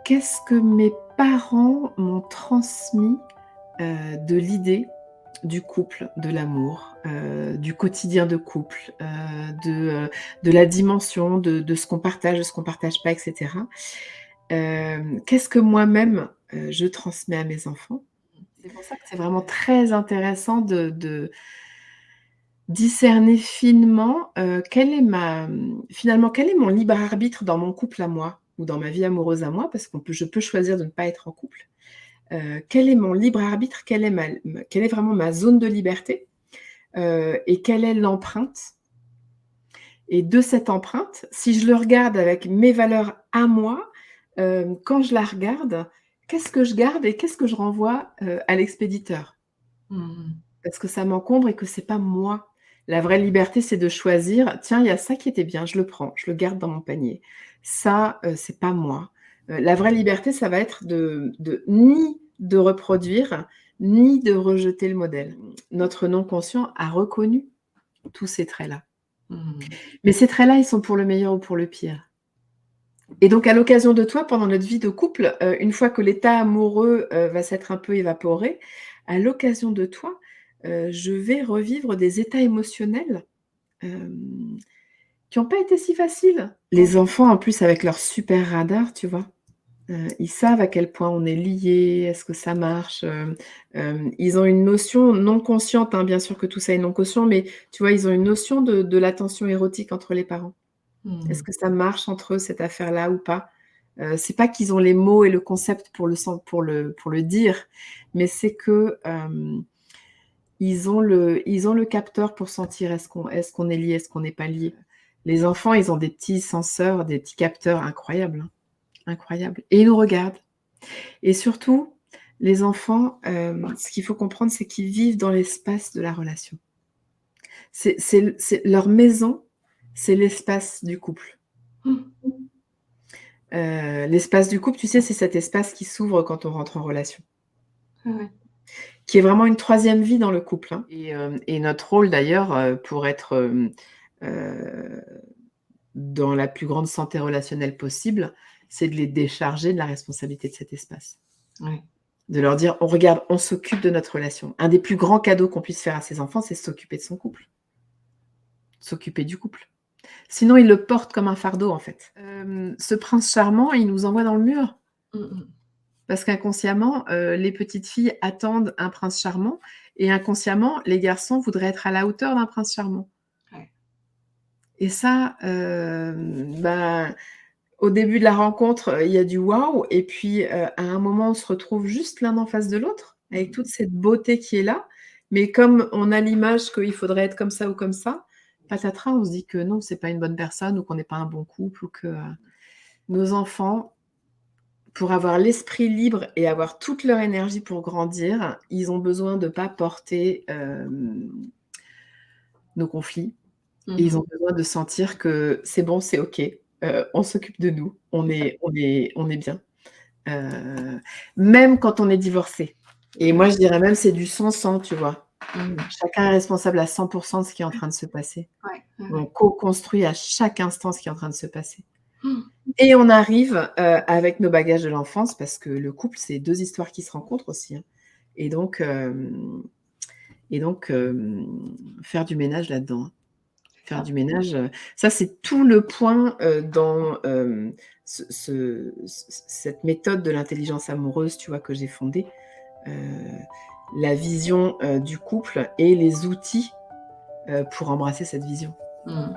Qu'est-ce que mes parents m'ont transmis, de l'idée du couple, de l'amour, du quotidien de couple, de la dimension de ce qu'on partage, de ce qu'on partage pas et cetera. Qu'est-ce que moi-même, je transmets à mes enfants? C'est pour ça que c'est vraiment très intéressant de discerner finement, finalement, quel est mon libre arbitre dans mon couple à moi ou dans ma vie amoureuse à moi, parce je peux choisir de ne pas être en couple. Quel est mon libre arbitre? Quelle est vraiment ma zone de liberté? Et quelle est l'empreinte? Et de cette empreinte, si je le regarde avec mes valeurs à moi, quand je la regarde, qu'est-ce que je garde et qu'est-ce que je renvoie, à l'expéditeur? Mmh mh. Parce que ça m'encombre et que c'est pas moi. La vraie liberté, c'est de choisir: «Tiens, il y a ça qui était bien, je le prends, je le garde dans mon panier. Ça, c'est pas moi». La vraie liberté, ça va être de ni de reproduire, ni de rejeter le modèle. Notre non-conscient a reconnu tous ces traits-là. Mmh. Mais ces traits-là, ils sont pour le meilleur ou pour le pire. Et donc à l'occasion de toi, pendant notre vie de couple, une fois que l'état amoureux, va s'être un peu évaporé, à l'occasion de toi, je vais revivre des états émotionnels, hem, qui ont pas été si faciles. Les enfants, en plus, avec leur super radar, tu vois? Ils savent à quel point on est liés, est-ce que ça marche, ils ont une notion non consciente, hein, bien sûr que tout ça est non conscient, mais tu vois, ils ont une notion de la tension érotique entre les parents. Est-ce Mmh. que ça marche entre eux, cette affaire-là ou pas? C'est pas qu'ils ont les mots et le concept pour le dire, mais c'est que, ils ont le capteur pour sentir est-ce qu'on est lié, est-ce qu'on n'est pas lié. Les enfants, ils ont des petits senseurs, des petits capteurs incroyables, hein, incroyables et ils nous regardent et surtout, les enfants, ce qu'il faut comprendre, c'est qu'ils vivent dans l'espace de la relation. C'est leur maison, c'est l'espace du couple. Mmh. L'espace du couple, tu sais, c'est cet espace qui s'ouvre quand on rentre en relation, Ouais, ouais. qui est vraiment une troisième vie dans le couple, hein et notre rôle d'ailleurs, pour être, heu, dans la plus grande santé relationnelle possible, c'est de les décharger de la responsabilité de cet espace. Ouais. De leur dire: «On regarde, on s'occupe de notre relation». Un des plus grands cadeaux qu'on puisse faire à ses enfants, c'est s'occuper de son couple, s'occuper du couple. Sinon, ils le portent comme un fardeau, en fait. Ce prince charmant, il nous envoie dans le mur. Mmh mh. Parce qu'inconsciemment, les petites filles attendent un prince charmant et inconsciemment, les garçons voudraient être à la hauteur d'un prince charmant Ouais. et ça, ben, au début de la rencontre, il y a du waouh et puis, à un moment, on se retrouve juste l'un en face de l'autre, avec Mmh. toute cette beauté qui est là, mais comme on a l'image qu'il faudrait être comme ça ou comme ça, patatras, on se dit que non, c'est pas une bonne personne ou qu'on n'est pas un bon couple ou que, nos enfants pour avoir l'esprit libre et avoir toute leur énergie pour grandir, ils ont besoin de pas porter, nos conflits et Mmh ils mh. ont besoin de sentir que c'est bon, c'est OK, on s'occupe de nous, on est bien, heu, même quand on est divorcé et Ouais. moi je dirais même c'est du 100-100, tu vois? Mmh. Chacun est responsable à 100 de ce qui est en train de se passer. Ouais, ouais, On ouais. co-construit à chaque instant ce qui est en train de se passer. Mmh. Et on arrive, avec nos bagages de l'enfance parce que le couple, c'est 2 histoires qui se rencontrent aussi, hein et donc faire du ménage là-dedans, hein. C'est Faire ça. du ménage, ça c'est tout le point, dans, cette méthode de l'intelligence amoureuse, tu vois, que j'ai fondée, heu, la vision, du couple et les outils, pour embrasser cette vision. Mmh.